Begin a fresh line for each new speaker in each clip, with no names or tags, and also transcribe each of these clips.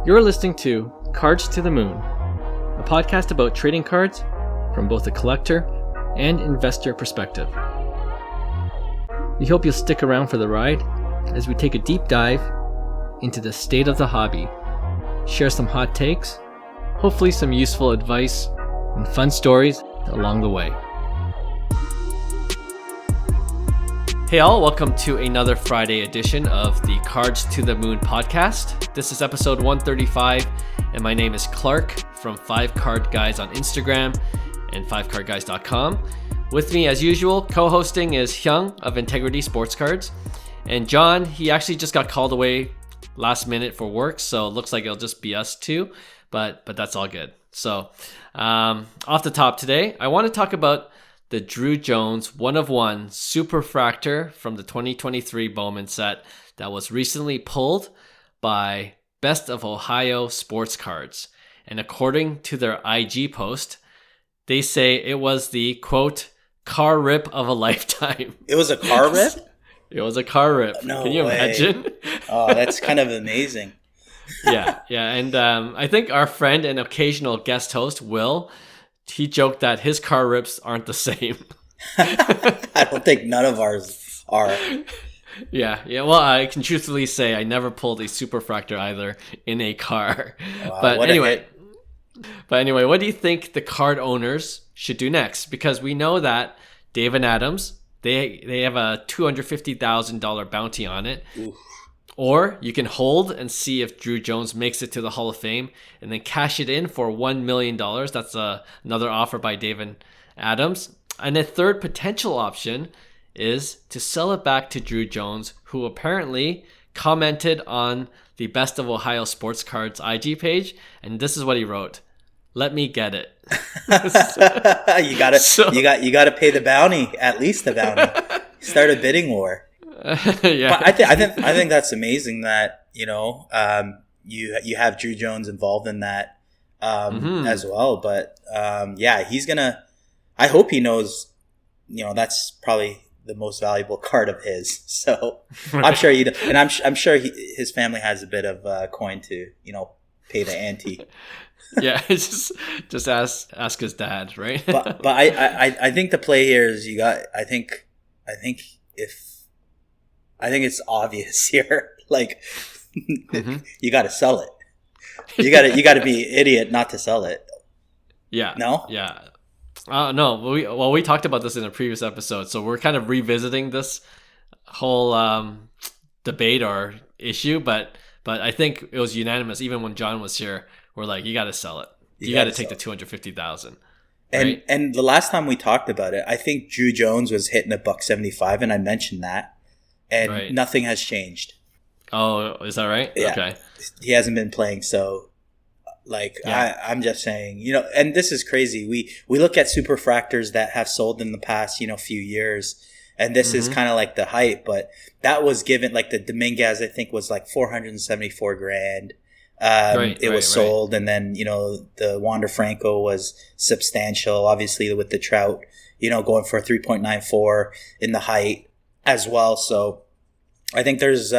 You're listening to Cards to the Moon, a podcast about trading cards from both a collector and investor perspective. We hope you'll stick around for the ride as we take a deep dive into the state of the hobby, share some hot takes, hopefully some useful advice, and fun stories along the way. Hey all, welcome to another Friday edition of the Cards to the Moon podcast. This is episode 135, and my name is Clark from 5 Card Guys on Instagram and 5cardguys.com. With me, as usual, co-hosting is Hyung of Integrity Sports Cards. And John, he actually just got called away last minute for work, so it looks like it'll just be us two, but that's all good. So off the top today, I want to talk about the Druw Jones 1 of 1 Superfractor from the 2023 Bowman set that was recently pulled by Best of Ohio Sports Cards. And according to their IG post, they say it was the, quote, car rip of a lifetime.
It was a car rip?
It was a car rip.
No
Can you
way.
imagine?
Oh, that's kind of amazing.
Yeah. And I think our friend and occasional guest host, Will, he joked that his car rips aren't the same.
I don't think none of ours are.
Yeah. Well, I can truthfully say I never pulled a Superfractor either in a car.
Wow,
But anyway, what do you think the card owners should do next? Because we know that Dave and Adams, they have a $250,000 bounty on it.
Oof.
Or you can hold and see if Druw Jones makes it to the Hall of Fame and then cash it in for $1 million. That's another offer by Dave and Adams. And a third potential option is to sell it back to Druw Jones, who apparently commented on the Best of Ohio Sports Cards IG page. And this is what he wrote. Let me get it.
you gotta pay the bounty, at least the bounty. Start a bidding war.
Yeah,
but I think that's amazing that you have Druw Jones involved in that as well. But he's gonna. I hope he knows. That's probably the most valuable card of his. So I'm sure I'm sure his family has a bit of coin to pay the ante.
Yeah, just ask his dad, right?
but I think the play here is I think it's obvious here. Like, you got to sell it. You got to be an idiot not to sell it.
Yeah.
No?
Yeah. No. We talked about this in a previous episode, so we're kind of revisiting this whole debate or issue. But I think it was unanimous. Even when John was here, we're like, you got to sell it. You got to take the $250,000. Right?
And the last time we talked about it, I think Druw Jones was hitting $175, and I mentioned that. And Nothing has changed.
Oh, is that right?
Yeah.
Okay.
He hasn't been playing, so I'm just saying, and this is crazy. We look at Superfractors that have sold in the past, few years, and this is kind of like the hype, but that was given, like the Dominguez, I think was like $474,000. It was sold, and then the Wander Franco was substantial, obviously with the Trout, going for 3.94 in the height as well. So I think there's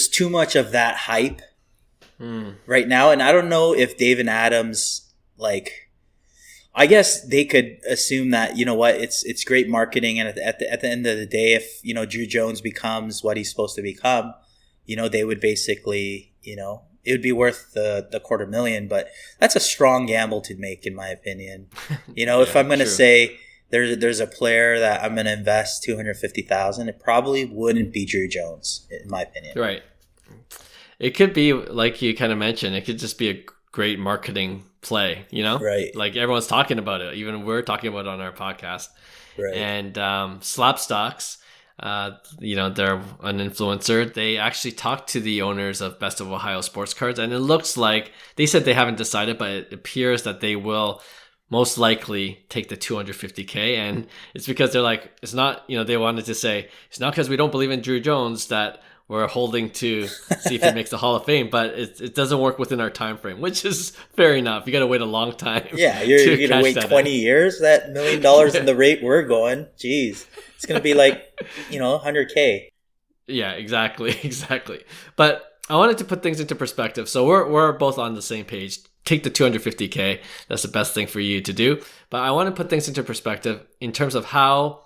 too much of that hype right now, and I don't know if Dave and Adams, I guess they could assume that it's great marketing, and at the end of the day, if Druw Jones becomes what he's supposed to become, they would basically it would be worth the $250,000, but that's a strong gamble to make, in my opinion. If I'm going to say there's a player that I'm going to invest $250,000, it probably wouldn't be Druw Jones, in my opinion.
Right. It could be, like you kind of mentioned, it could just be a great marketing play,
Right.
Like everyone's talking about it. Even we're talking about it on our podcast.
Right.
And Slapstocks, they're an influencer. They actually talked to the owners of Best of Ohio Sports Cards, and it looks like they said they haven't decided, but it appears that they will most likely take the $250K. And it's because they're like, it's not, they wanted to say, it's not because we don't believe in Druw Jones that we're holding to see if he makes the Hall of Fame, but it doesn't work within our time frame, which is fair enough. You got to wait a long time.
Yeah, you're going to wait 20 years. That $1 million in the rate we're going, geez, it's going to be like, $100K.
Yeah, exactly. But I wanted to put things into perspective. So we're both on the same page. Take the 250K. That's the best thing for you to do. But I want to put things into perspective in terms of how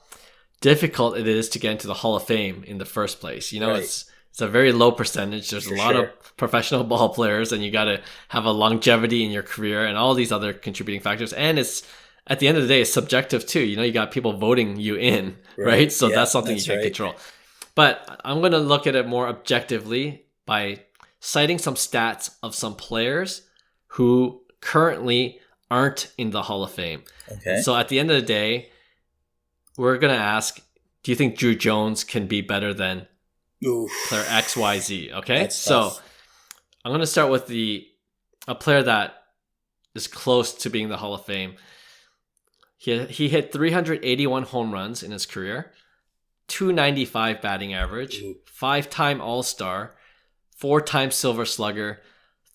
difficult it is to get into the Hall of Fame in the first place. You know,
Right.
it's a very low percentage. There's
For
a lot
sure.
of professional ball players, and you got to have a longevity in your career and all these other contributing factors. And it's at the end of the day, it's subjective too. You know, you got people voting you in, right? So
Yeah,
that's something
that's
you can't
right.
control. But I'm going to look at it more objectively by citing some stats of some players who currently aren't in the Hall of Fame.
Okay.
So at the end of the day, we're going to ask, do you think Druw Jones can be better than
Oof.
player XYZ? Okay.
That's
So
tough.
I'm going to start with a player that is close to being the Hall of Fame. He hit 381 home runs in his career, 295 batting average,
Ooh.
5-time All-Star, 4-time Silver Slugger,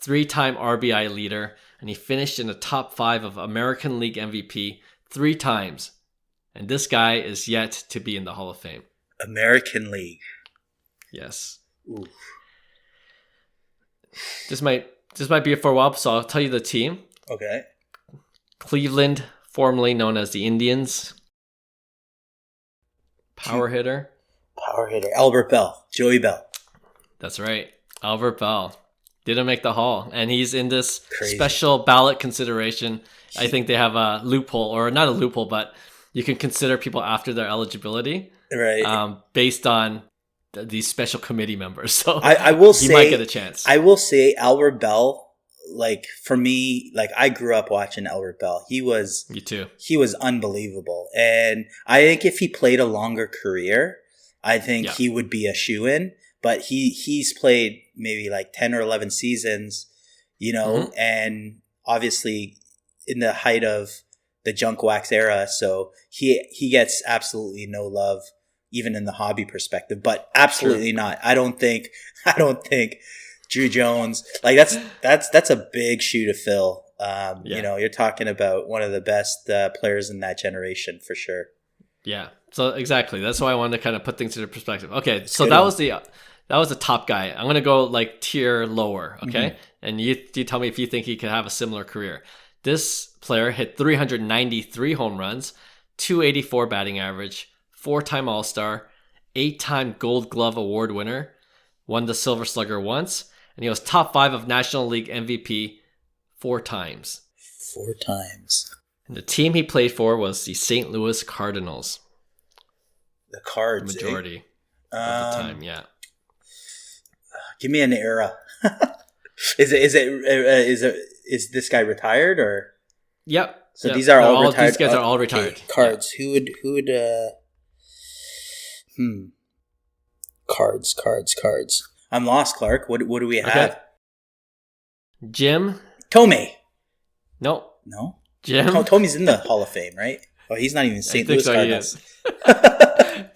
3-time RBI leader, and he finished in the top 5 of American League MVP 3 times. And this guy is yet to be in the Hall of Fame.
American League.
Yes.
Oof.
This might be for a while, so I'll tell you the team.
Okay.
Cleveland, formerly known as the Indians. Power hitter.
Power hitter. Albert Bell. Joey Bell.
That's right. Albert Bell. Didn't make the Hall. And he's in this
Crazy.
special ballot consideration. I think they have a loophole, or not a loophole, but you can consider people after their eligibility
Right.
based on these special committee members. So
I will
he
say,
might get a chance.
I will say Albert Bell, like for me, like I grew up watching Albert Bell.
Me too.
He was unbelievable. And I think if he played a longer career, I think
Yeah.
he would be a shoo-in. But he's played maybe like 10 or 11 seasons, you know,
Mhm.
and obviously in the height of the junk wax era. So he gets absolutely no love, even in the hobby perspective, but absolutely not. I don't think Druw Jones, like that's a big shoe to fill. You know, you're talking about one of the best players in that generation for sure.
Yeah. So exactly. That's why I wanted to kind of put things into perspective. Okay. So
Good
that
one.
was the top guy. I'm going to go like tier lower. Okay.
Mm-hmm.
And you tell me if you think he could have a similar career. This player hit 393 home runs, 284 batting average, 4-time All-Star, 8-time Gold Glove Award winner, won the Silver Slugger once, and he was top 5 of National League MVP 4 times.
4 times.
And the team he played for was the St. Louis Cardinals.
The Cards.
The majority
eh?
of the time, yeah.
Give me an era. Is this guy retired or?
Yep.
So
Yep.
these are all retired.
These guys are all
Okay,
retired.
Cards. Who would? Cards. I'm lost, Clark. What do we have?
Okay. Jim?
Tomei.
Nope.
No.
Jim?
Tomei's in the Hall of Fame, right? Oh, he's not even
I
St.
think
Louis
so, he
Cardinals.
is.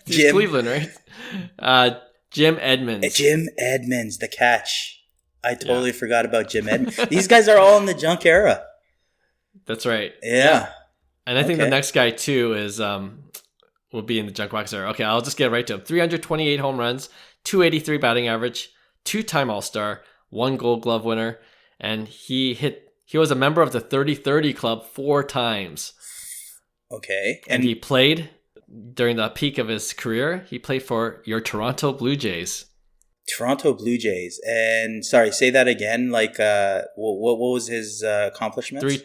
He's
Jim.
Cleveland, right? Jim Edmonds.
Jim Edmonds, the catch. I totally forgot about Jim Edmonds. These guys are all in the junk era.
That's right.
Yeah.
And I think the
Okay.
next guy too is will be in the junk wax era. Okay, I'll just get right to him. 328 home runs, 283 batting average, 2-time All-Star, 1 Gold Glove winner, and he was a member of the 30-30 club 4 times.
Okay.
And he played during the peak of his career. He played for your Toronto Blue Jays.
Toronto Blue Jays. And sorry, say that again. Like, what was his accomplishments?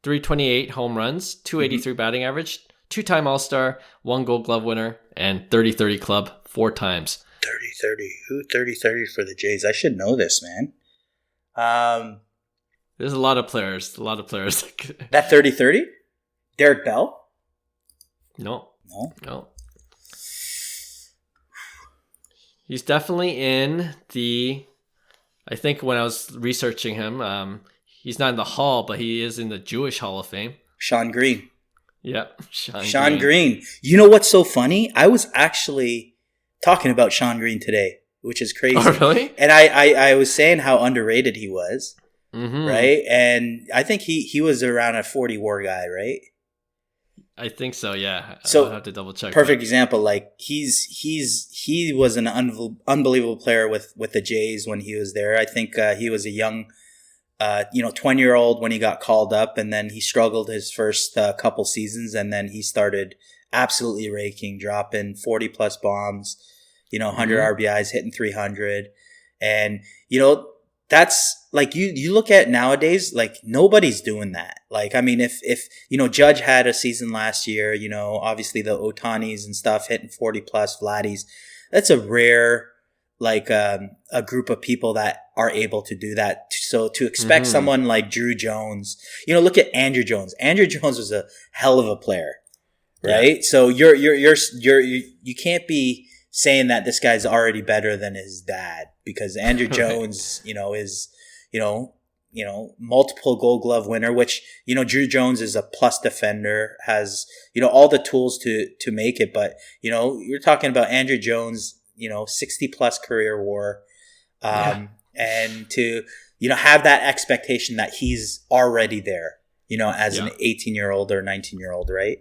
328 home runs, 283 batting average, 2-time All-Star, 1 Gold Glove winner, and 30-30 club 4 times.
30-30. Who 30-30 for the Jays? I should know this, man.
There's a lot of players.
That 30-30? Derek Bell?
No.
No.
He's definitely in the, I think when I was researching him, he's not in the Hall, but he is in the Jewish Hall of Fame.
Sean Green.
Yep.
Sean Green. You know what's so funny? I was actually talking about Sean Green today, which is crazy.
Oh, really?
And I was saying how underrated he was,
Mm-hmm.
right? And I think he was around a 40 WAR guy, right?
I think so. Yeah.
So
I'll have to double check.
Perfect example. Like he was an unbelievable player with the Jays when he was there. I think he was a young, 20-year-old when he got called up, and then he struggled his first couple seasons, and then he started absolutely raking, dropping 40 plus bombs, 100 RBIs, hitting 300, and that's like you look at nowadays, like nobody's doing that. Like, I mean, if Judge had a season last year, obviously the Otanis and stuff hitting 40 plus, Vladdies, that's a rare, like a group of people that are able to do that. So to expect someone like Druw Jones, look at Andrew Jones. Andrew Jones was a hell of a player, right? Yeah. So you can't be saying that this guy's already better than his dad, because Andrew Jones, is, multiple Gold Glove winner, which, Druw Jones is a plus defender, has, all the tools to make it. But, you're talking about Andrew Jones, 60 plus career WAR, and to, have that expectation that he's already there, as an 18-year-old or 19-year-old, right?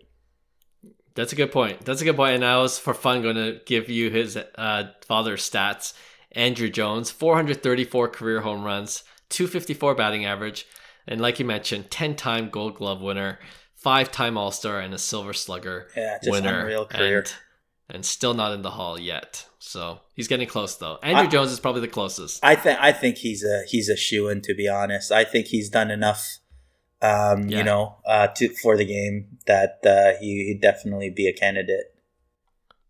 That's a good point. And I was, for fun, going to give you his father's stats. Andrew Jones, 434 career home runs, 254 batting average, and like you mentioned, 10-time Gold Glove winner, 5-time All-Star, and a Silver Slugger winner.
Unreal career.
And still not in the Hall yet. So he's getting close, though. Andrew Jones is probably the closest.
I think he's a shoo-in, to be honest. I think he's done enough for the game that he'd definitely be a candidate.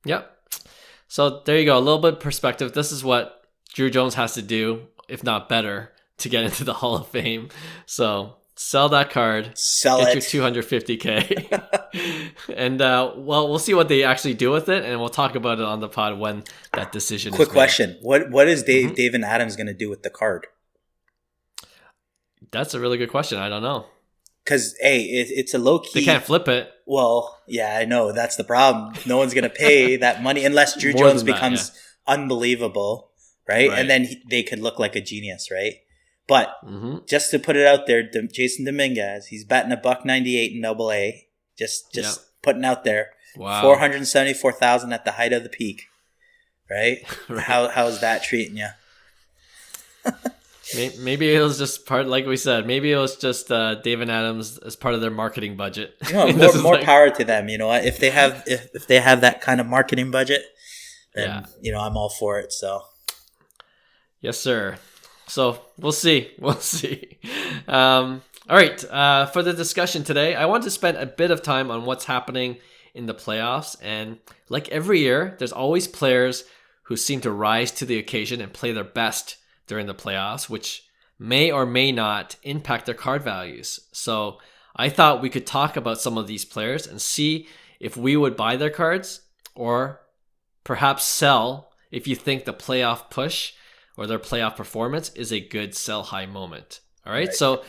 Yep. So there you go. A little bit of perspective. This is what Druw Jones has to do, if not better, to get into the Hall of Fame. So sell that card. Get your $250K. And we'll see what they actually do with it, and we'll talk about it on the pod when that decision is made.
Quick question. What is David Adams going to do with the card?
That's a really good question. I don't know.
Because, hey, it's a low-key...
They can't flip it.
Well, yeah, I know. That's the problem. No one's going to pay that money unless Druw Jones becomes unbelievable, right? And then they could look like a genius, right? But just to put it out there, Jason Dominguez, he's batting $198 in AA. Just putting out there.
Wow.
474,000 at the height of the peak, right? How's that treating you?
Maybe it was just part, like we said, maybe it was just David Adams as part of their marketing budget.
More power to them. You know what? If they have that kind of marketing budget, then I'm all for it. So,
yes, sir. So we'll see. All right. For the discussion today, I want to spend a bit of time on what's happening in the playoffs. And like every year, there's always players who seem to rise to the occasion and play their best during the playoffs, which may or may not impact their card values. So I thought we could talk about some of these players and see if we would buy their cards or perhaps sell if you think the playoff push or their playoff performance is a good sell high moment. All right. So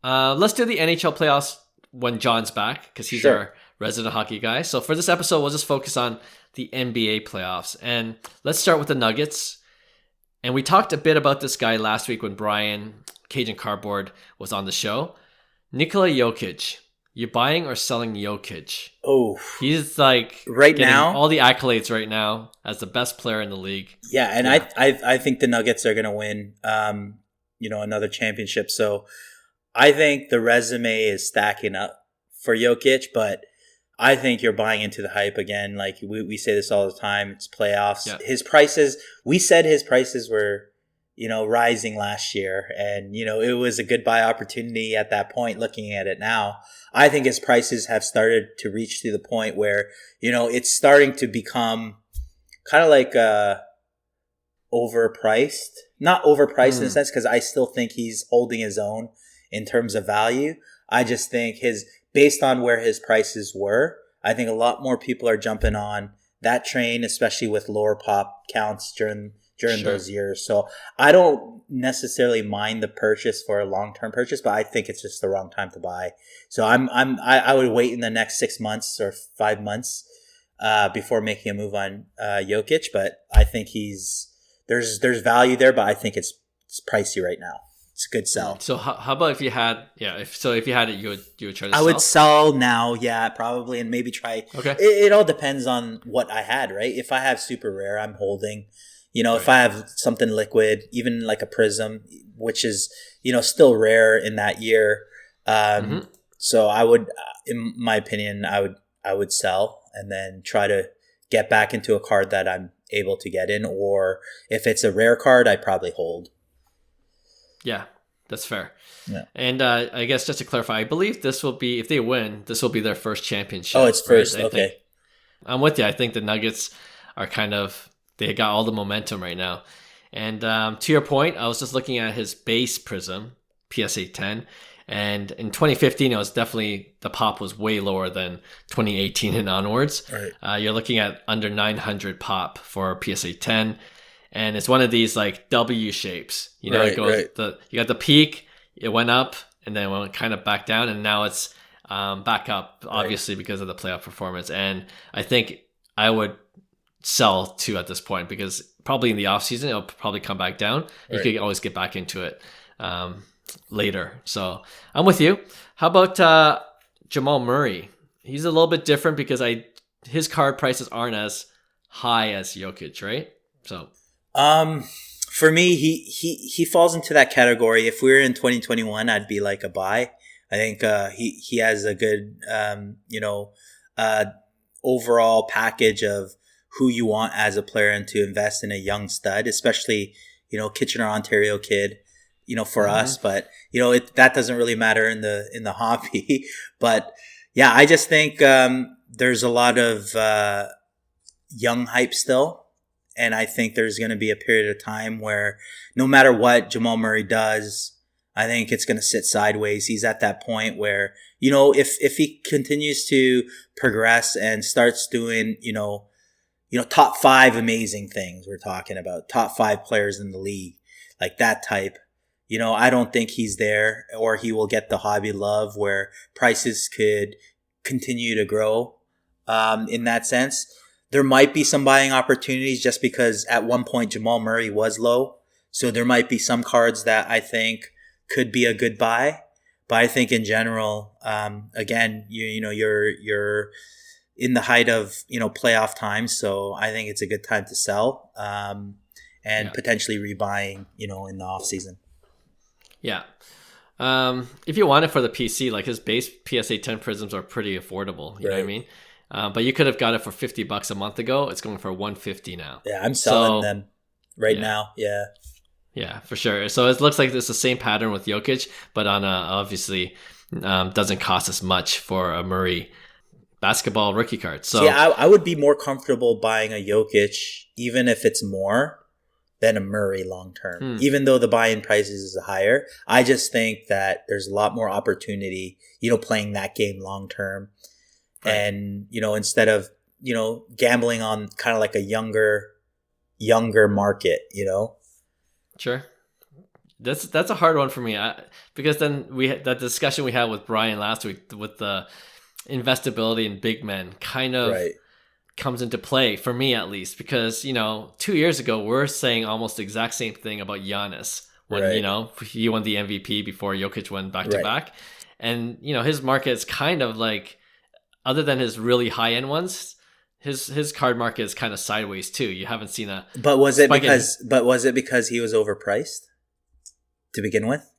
let's do the NHL playoffs when John's back, because he's our resident hockey guy. So for this episode, we'll just focus on the NBA playoffs. And let's start with the Nuggets. And we talked a bit about this guy last week when Brian, Cajun Cardboard, was on the show. Nikola Jokic. You buying or selling Jokic?
Oh,
he's like
right now
all the accolades right now as the best player in the league.
Yeah, and I think the Nuggets are going to win, another championship. So I think the resume is stacking up for Jokic, but I think you're buying into the hype again. Like we say this all the time. It's playoffs. Yeah. His prices, we said his prices were, rising last year, and, it was a good buy opportunity at that point. Looking at it now, I think his prices have started to reach to the point where, it's starting to become kind of like overpriced. Not overpriced in a sense, because I still think he's holding his own in terms of value. I just think based on where his prices were, I think a lot more people are jumping on that train, especially with lower pop counts during those years. So I don't necessarily mind the purchase for a long-term purchase, but I think it's just the wrong time to buy. So I would wait in the next 6 months or 5 months before making a move on Jokic. But I think there's value there, but I think it's pricey right now. it's a good sell.
So how about if you had, if you had it, you would try to
I
sell?
would sell now, yeah, probably, and maybe try.
Okay.
It all depends on what I had, right? If I have super rare, I'm holding. If I have something liquid, even like a prism, which is, still rare in that year. So I would, in my opinion, I would sell and then try to get back into a card that I'm able to get in. Or if it's a rare card, I probably hold.
Yeah, that's fair.
Yeah.
And I guess just to clarify, I believe this will be, if they win, this will be their first championship.
Oh, it's first.
Right?
Okay.
I'm with you. I think the Nuggets are they got all the momentum right now. And to your point, I was just looking at his base prism, PSA 10. And in 2015, it was definitely, the pop was way lower than 2018 and onwards.
Right.
You're looking at under 900 pop for PSA 10. And it's one of these like W shapes. It goes, you got the peak, it went up, and then went kind of back down. And now it's back up, obviously, because of the playoff performance. And I think I would sell too at this point, because probably in the off season it'll probably come back down. You could always get back into it later. So I'm with you. How about Jamal Murray? He's a little bit different because his card prices aren't as high as Jokic, right? So
for me, he falls into that category. If we were in 2021, I'd be like a buy. I think he has a good overall package of who you want as a player and to invest in a young stud, especially, Kitchener, Ontario kid, for us. But, that doesn't really matter in the hobby. But yeah, I just think there's a lot of young hype still. And I think there's going to be a period of time where no matter what Jamal Murray does, I think it's going to sit sideways. He's at that point where, if he continues to progress and starts doing, top 5 amazing things, we're talking about top 5 players in the league, like that type, I don't think he's there, or he will get the hobby love where prices could continue to grow. In that sense, there might be some buying opportunities just because at one point Jamal Murray was low. So there might be some cards that I think could be a good buy. But I think in general, again, you're in the height of, playoff time. So I think it's a good time to sell and potentially rebuying, in the off season.
Yeah. If you want it for the PC, like his base PSA 10 prisms are pretty affordable. You know what I mean? But you could have got it for $50 a month ago. It's going for $150 now.
Yeah, I'm selling them right now. Yeah.
Yeah, for sure. So it looks like it's the same pattern with Jokic, but on obviously doesn't cost as much for a Murray basketball rookie card. So
yeah, I would be more comfortable buying a Jokic, even if it's more, than a Murray long term. Even though the buy-in prices is higher, I just think that there's a lot more opportunity, playing that game long term. Right. And, instead of, gambling on kind of like a younger market,
Sure. That's a hard one for me because then that discussion we had with Brian last week with the investability in big men kind of comes into play for me, at least, because 2 years ago we're saying almost the exact same thing about Giannis when he won the MVP before Jokic won back to back, and his market is kind of like, other than his really high end ones, his card market is kind of sideways too. You haven't seen a
was it because he was overpriced to begin with,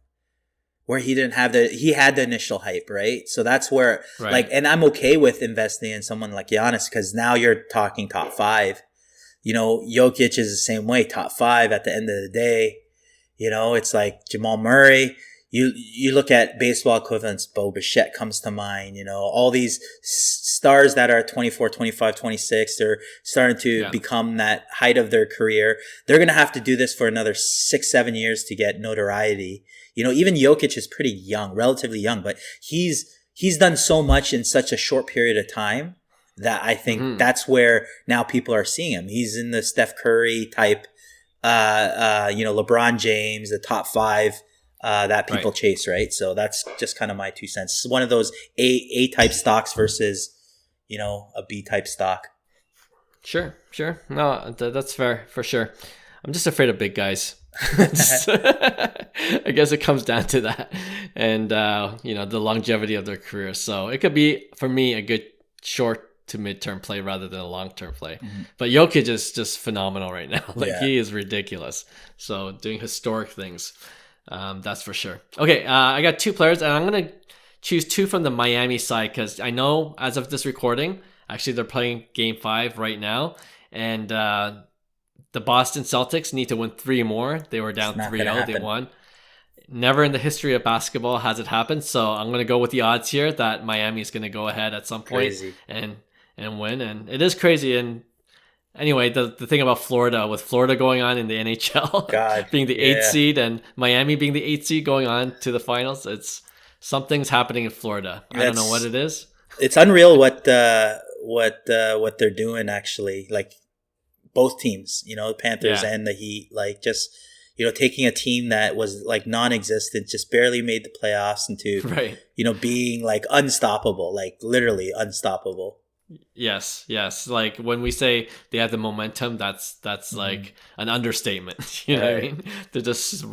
where he didn't have he had the initial hype, right? So that's where and I'm okay with investing in someone like Giannis, because now you're talking top 5. Jokic is the same way, top 5 at the end of the day. It's like Jamal Murray. You look at baseball equivalents, Bo Bichette comes to mind, all these stars that are 24, 25, 26, they're starting to become that height of their career. They're going to have to do this for another 6-7 years to get notoriety. Even Jokic is pretty young, relatively young, but he's done so much in such a short period of time that I think that's where now people are seeing him. He's in the Steph Curry type, LeBron James, the top 5. That people chase, right? So that's just kind of my 2 cents. It's one of those A type stocks versus, a B type stock.
Sure. No, that's fair for sure. I'm just afraid of big guys. I guess it comes down to that, and the longevity of their career. So it could be for me a good short to mid-term play rather than a long-term play. But Jokic is just phenomenal right now. He is ridiculous. So doing historic things, that's for sure. Okay, I got two players, and I'm gonna choose two from the Miami side because I know as of this recording, actually they're playing Game 5 right now, and the Boston Celtics need to win 3 more. They were down 3-0. They won. Never in the history of basketball has it happened. So I'm going to go with the odds here that Miami is going to go ahead at some point and win. And it is crazy. And anyway, the thing about Florida, with Florida going on in the NHL, being the 8th seed and Miami being the 8th seed going on to the finals, something's happening in Florida. I don't know what it is.
It's unreal what they're doing actually. Like, both teams, the Panthers and the Heat, like just, taking a team that was like non-existent, just barely made the playoffs into, being like unstoppable, like literally unstoppable.
Yes. Like when we say they have the momentum, that's like an understatement. You know what I mean? They're just,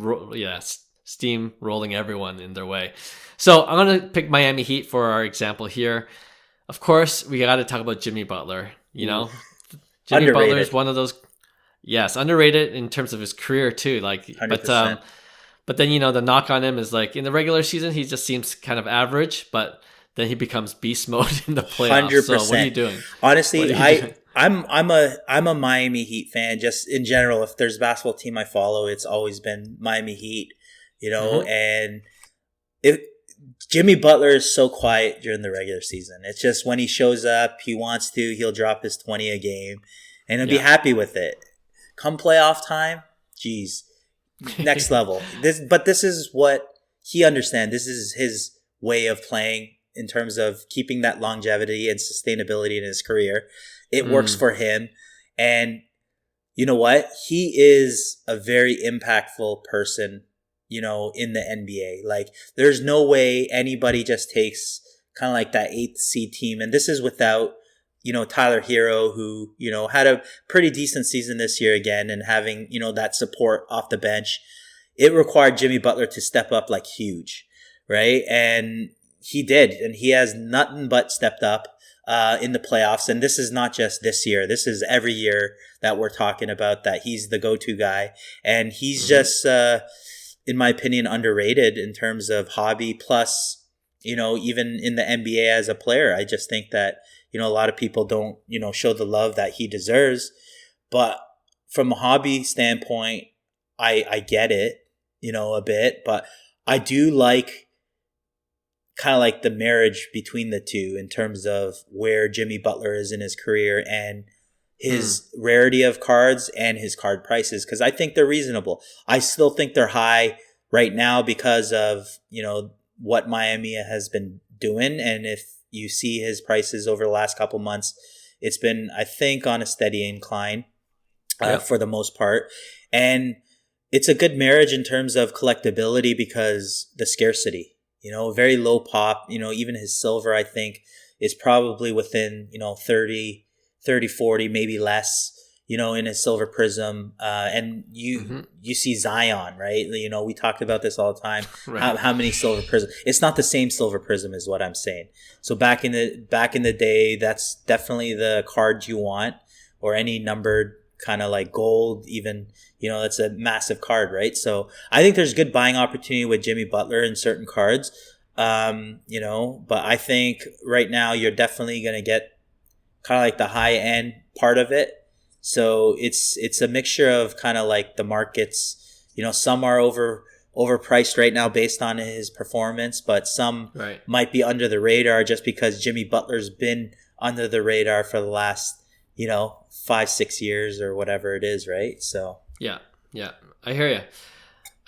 steam rolling everyone in their way. So I'm going to pick Miami Heat for our example here. Of course, we got to talk about Jimmy Butler, Jimmy
underrated.
Butler is one of those, underrated in terms of his career too. Like, 100%. But then the knock on him is like in the regular season he just seems kind of average, but then he becomes beast mode in the playoffs. 100%. So what are you doing?
Honestly, I'm a Miami Heat fan. Just in general, if there's a basketball team I follow, it's always been Miami Heat. And if Jimmy Butler is so quiet during the regular season. It's just when he shows up, he wants to, he'll drop his 20 a game and he'll be happy with it. Come playoff time, geez, next level. This is what he understands. This is his way of playing in terms of keeping that longevity and sustainability in his career. It works for him. And you know what? He is a very impactful person in the NBA. Like, there's no way anybody just takes kind of like that 8th seed team. And this is without, Tyler Hero, who, had a pretty decent season this year again and having, that support off the bench. It required Jimmy Butler to step up like huge, right? And he did. And he has nothing but stepped up in the playoffs. And this is not just this year. This is every year that we're talking about that he's the go-to guy. And he's just... in my opinion, underrated in terms of hobby. Plus, even in the NBA as a player, I just think that, a lot of people don't, show the love that he deserves. But from a hobby standpoint, I get it, a bit. But I do like kind of like the marriage between the two in terms of where Jimmy Butler is in his career and his rarity of cards and his card prices, because I think they're reasonable. I still think they're high right now because of, what Miami has been doing. And if you see his prices over the last couple months, it's been, I think, on a steady incline for the most part. And it's a good marriage in terms of collectability because the scarcity, very low pop, even his silver, I think, is probably within, 30, 40, maybe less, in his silver prism. And you see Zion, right? We talked about this all the time. Right. How many silver prism? It's not the same silver prism is what I'm saying. So back in the day, that's definitely the card you want, or any numbered kind of like gold, even, that's a massive card, right? So I think there's good buying opportunity with Jimmy Butler in certain cards. But I think right now you're definitely going to get kind of like the high end part of it. So it's a mixture of kind of like the markets, some are overpriced right now based on his performance, but some might be under the radar just because Jimmy Butler's been under the radar for the last, 5-6 years or whatever it is. Right. So, yeah,
I hear you.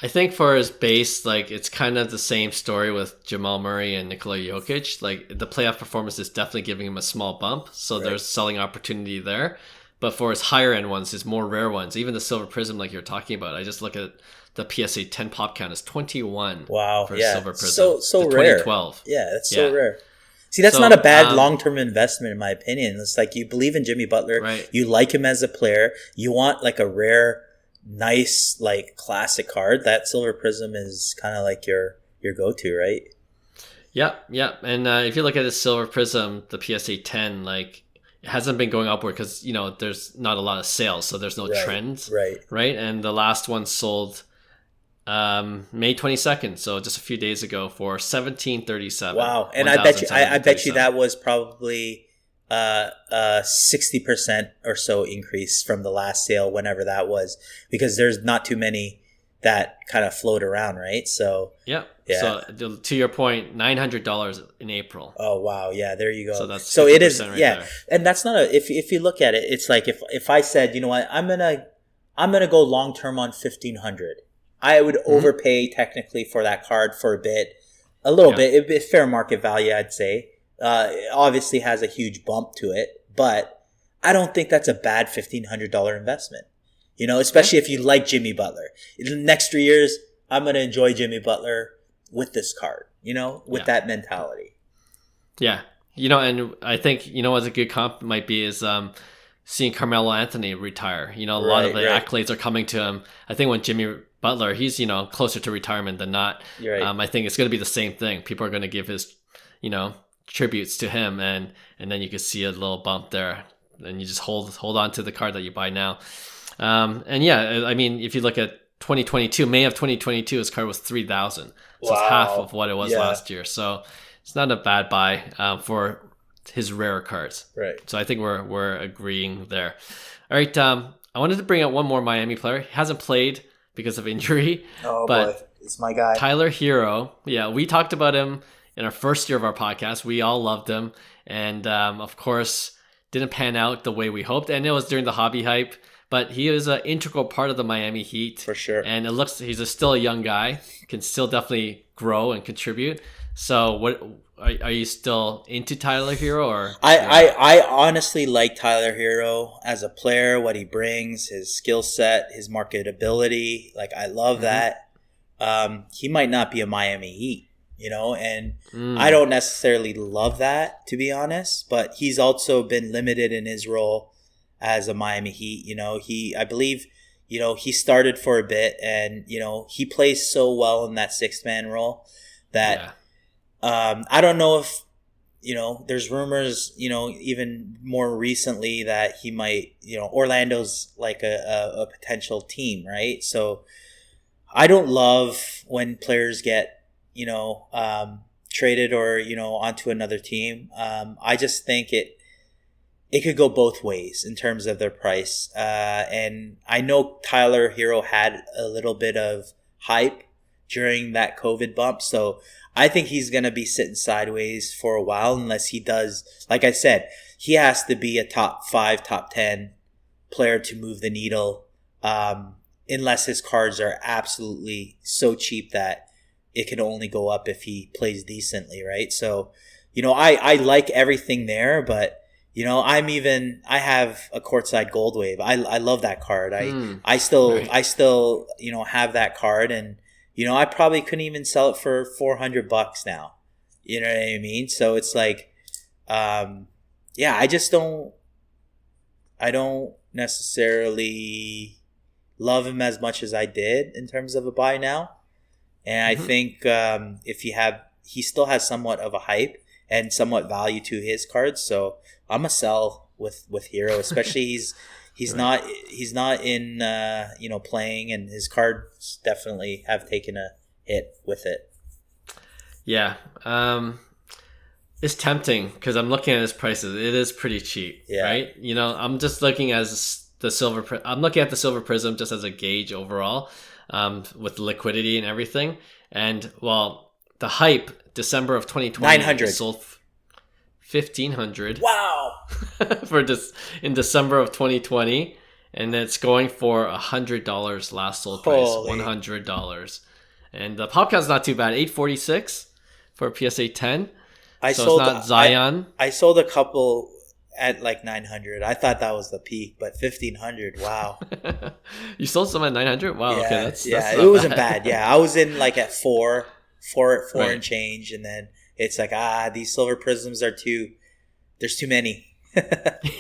I think for his base, like, it's kind of the same story with Jamal Murray and Nikola Jokic. Like, the playoff performance is definitely giving him a small bump. So there's selling opportunity there. But for his higher end ones, his more rare ones, even the Silver Prism like you're talking about, I just look at the PSA 10 pop count is 21.
Wow.
For Silver Prism.
So rare.
2012.
Yeah, that's so rare. See, that's not a bad long-term investment in my opinion. It's like you believe in Jimmy Butler. Right. You like him as a player. You want like a rare nice, like classic card, that Silver Prism is kind of like your go-to, right?
Yeah. And if you look at the Silver Prism, the PSA 10, like it hasn't been going upward because there's not a lot of sales, so there's no trends, right? And the last one sold May 22nd, so just a few days ago, for 1737.
Wow. And I bet you that was probably 60% or so increase from the last sale, whenever that was, because there's not too many that kind of float around, right? So
yeah. So to your point, $900 in April.
Oh wow, yeah, there you go.
So
it is,
right
yeah,
there.
And that's not if you look at it, it's like if I said, you know what, I'm gonna go long term on 1500, I would overpay technically for that card for a little bit. It'd be fair market value, I'd say. It obviously has a huge bump to it, but I don't think that's a bad $1,500 investment. Especially if you like Jimmy Butler. In the next 3 years, I'm going to enjoy Jimmy Butler with this card, with that mentality.
Yeah. And I think, what a good comp might be is seeing Carmelo Anthony retire. A lot of the accolades are coming to him. I think when Jimmy Butler, he's, closer to retirement than not.
Right.
I think it's going to be the same thing. People are going to give his, tributes to him, and then you can see a little bump there. And you just hold on to the card that you buy now. And yeah, I mean, if you look at 2022, May of 2022, his card was 3,000. So it's half of what it was last year. So it's not a bad buy for his rare cards.
Right.
So I think we're agreeing there. All right. I wanted to bring up one more Miami player. He hasn't played because of injury.
Oh,
but
boy. It's my guy.
Tyler Hero. Yeah, we talked about him in our first year of our podcast. We all loved him. And of course, didn't pan out the way we hoped. And it was during the hobby hype. But he is an integral part of the Miami Heat.
For sure.
And it looks he's still a young guy, can still definitely grow and contribute. So what are you still into Tyler Hero? Or
I honestly like Tyler Hero as a player, what he brings, his skill set, his marketability. Like, I love that. He might not be a Miami Heat, and I don't necessarily love that, to be honest. But he's also been limited in his role as a Miami Heat. I believe, he started for a bit, and, he plays so well in that sixth man role that I don't know if, there's rumors, even more recently that he might, Orlando's like a potential team, right? So I don't love when players get, traded or, onto another team. I just think it could go both ways in terms of their price. And I know Tyler Hero had a little bit of hype during that COVID bump. So I think he's going to be sitting sideways for a while unless he does. Like I said, he has to be a top 5, top 10 player to move the needle. Unless his cards are absolutely so cheap that it can only go up if he plays decently, right? So, I like everything there, but I have a courtside gold wave. I love that card. I still have that card, and I probably couldn't even sell it for $400 now. You know what I mean? So it's like, I don't necessarily love him as much as I did in terms of a buy now. And I think he still has somewhat of a hype and somewhat value to his cards. So I'm a sell with Hero, especially he's not in playing, and his cards definitely have taken a hit with it. Yeah,
it's tempting because I'm looking at his prices. It is pretty cheap, right? I'm just looking at the Silver Prism just as a gauge overall, with liquidity and everything. And the hype, December of 2020,
900
sold 1,500.
Wow.
in December of 2020, and it's going for $100 last sold price.
Holy.
$100. And the Popcat's not too bad, $846 for a PSA 10. It's not Zion.
I sold a couple at like 900. I thought that was the peak, but 1,500. Wow.
You sold some at 900? Wow.
Yeah,
Okay, that's
it wasn't bad. Yeah, I was in like at four and change, and then it's like, these Silver Prisms there's too many.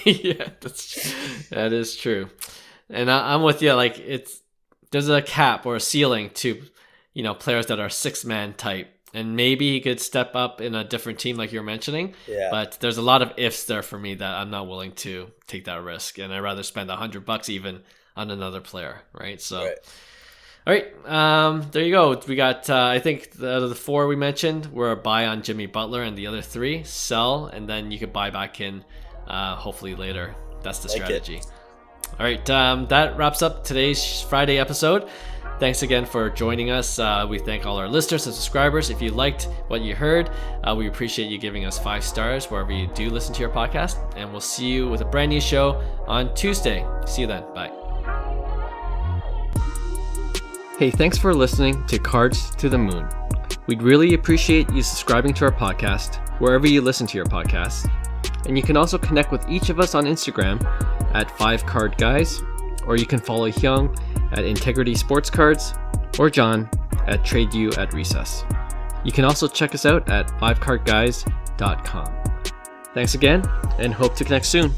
Yeah, that is true. And I'm with you. Like, there's a cap or a ceiling to, players that are 6-man type. And maybe he could step up in a different team like you're mentioning.
Yeah.
But there's a lot of ifs there for me that I'm not willing to take that risk. And I'd rather spend $100 even on another player, right? So,
Right.
All right, there you go. We got, I think, out of the 4 we mentioned, we're a buy on Jimmy Butler, and the other 3, sell, and then you could buy back in hopefully later. That's the strategy. All right, that wraps up today's Friday episode. Thanks again for joining us. We thank all our listeners and subscribers. If you liked what you heard, we appreciate you giving us 5 stars wherever you do listen to your podcast. And we'll see you with a brand new show on Tuesday. See you then. Bye. Hey, thanks for listening to Cards to the Moon. We'd really appreciate you subscribing to our podcast wherever you listen to your podcasts. And you can also connect with each of us on Instagram at 5cardguys, or you can follow Hyung at Integrity Sports Cards, or John at TradeU at Recess. You can also check us out at 5cardguys.com. Thanks again, and hope to connect soon.